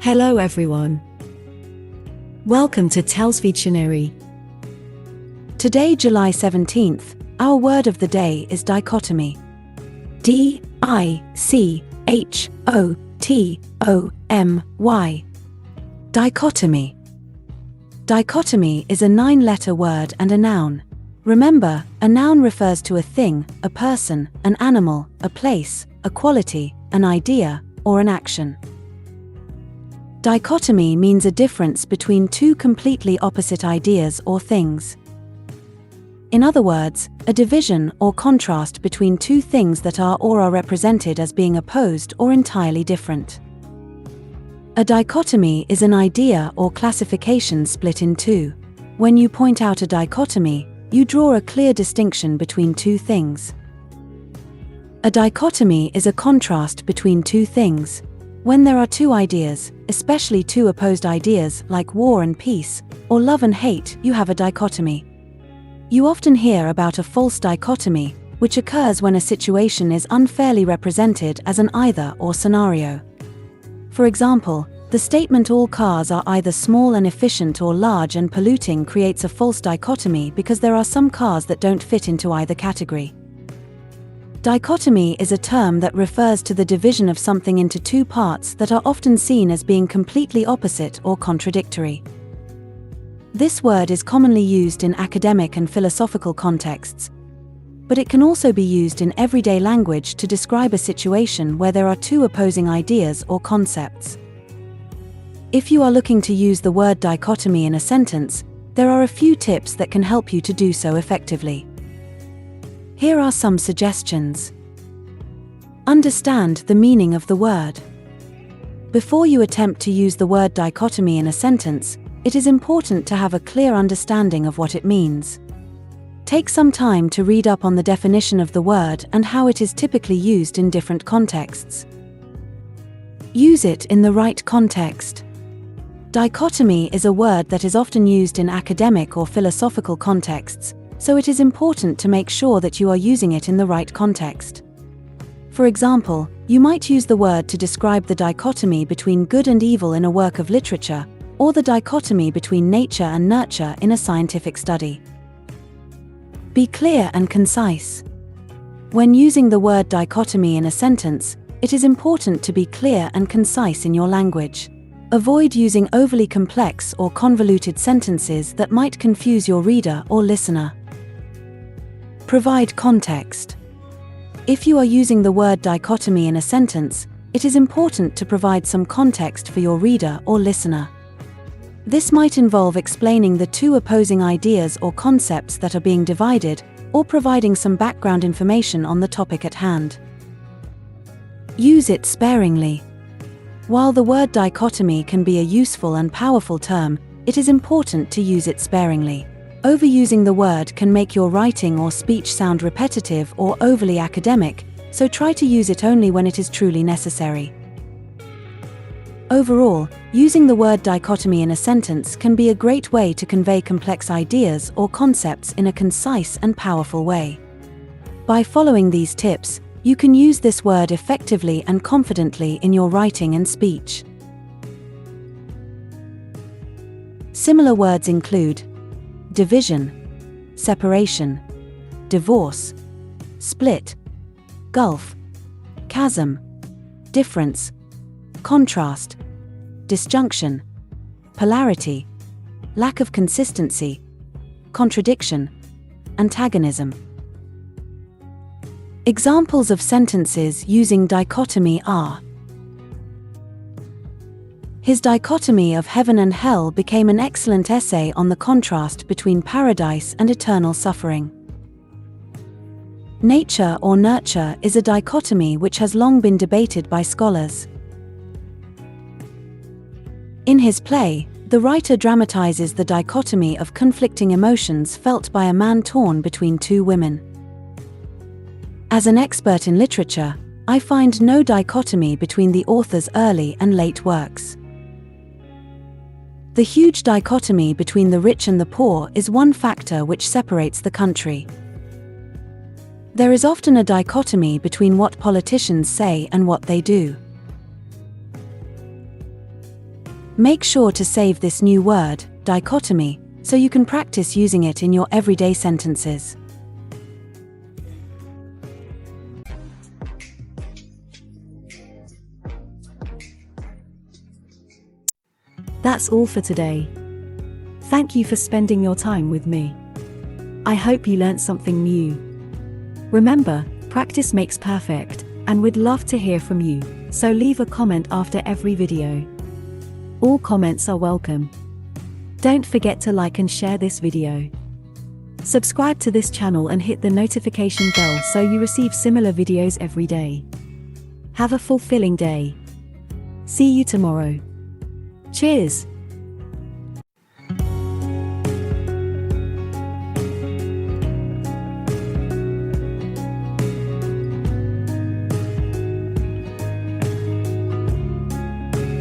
Hello everyone. Welcome to TELLS Videtionary. Today, July 17th, our word of the day is dichotomy. D-I-C-H-O-T-O-M-Y. Dichotomy. Dichotomy is a 9-letter word and a noun. Remember, a noun refers to a thing, a person, an animal, a place, a quality, an idea, or an action. Dichotomy means a difference between two completely opposite ideas or things. In other words, a division or contrast between two things that are or are represented as being opposed or entirely different. A dichotomy is an idea or classification split in two. When you point out a dichotomy, you draw a clear distinction between two things. A dichotomy is a contrast between two things. When there are two ideas, especially two opposed ideas like war and peace, or love and hate, you have a dichotomy. You often hear about a false dichotomy, which occurs when a situation is unfairly represented as an either-or scenario. For example, the statement all cars are either small and efficient or large and polluting creates a false dichotomy because there are some cars that don't fit into either category. Dichotomy is a term that refers to the division of something into two parts that are often seen as being completely opposite or contradictory. This word is commonly used in academic and philosophical contexts, but it can also be used in everyday language to describe a situation where there are two opposing ideas or concepts. If you are looking to use the word dichotomy in a sentence, there are a few tips that can help you to do so effectively. Here are some suggestions. Understand the meaning of the word. Before you attempt to use the word dichotomy in a sentence, it is important to have a clear understanding of what it means. Take some time to read up on the definition of the word and how it is typically used in different contexts. Use it in the right context. Dichotomy is a word that is often used in academic or philosophical contexts, so it is important to make sure that you are using it in the right context. For example, you might use the word to describe the dichotomy between good and evil in a work of literature, or the dichotomy between nature and nurture in a scientific study. Be clear and concise. When using the word dichotomy in a sentence, it is important to be clear and concise in your language. Avoid using overly complex or convoluted sentences that might confuse your reader or listener. Provide context. If you are using the word dichotomy in a sentence, it is important to provide some context for your reader or listener. This might involve explaining the two opposing ideas or concepts that are being divided, or providing some background information on the topic at hand. Use it sparingly. While the word dichotomy can be a useful and powerful term, it is important to use it sparingly. Overusing the word can make your writing or speech sound repetitive or overly academic, so try to use it only when it is truly necessary. Overall, using the word dichotomy in a sentence can be a great way to convey complex ideas or concepts in a concise and powerful way. By following these tips, you can use this word effectively and confidently in your writing and speech. Similar words include division, separation, divorce, split, gulf, chasm, difference, contrast, disjunction, polarity, lack of consistency, contradiction, antagonism. Examples of sentences using dichotomy are: His dichotomy of heaven and hell became an excellent essay on the contrast between paradise and eternal suffering. Nature or nurture is a dichotomy which has long been debated by scholars. In his play, the writer dramatizes the dichotomy of conflicting emotions felt by a man torn between two women. As an expert in literature, I find no dichotomy between the author's early and late works. The huge dichotomy between the rich and the poor is one factor which separates the country. There is often a dichotomy between what politicians say and what they do. Make sure to save this new word, dichotomy, so you can practice using it in your everyday sentences. That's all for today. Thank you for spending your time with me. I hope you learned something new. Remember, practice makes perfect, and we'd love to hear from you, so leave a comment after every video. All comments are welcome. Don't forget to like and share this video. Subscribe to this channel and hit the notification bell so you receive similar videos every day. Have a fulfilling day. See you tomorrow. Cheers!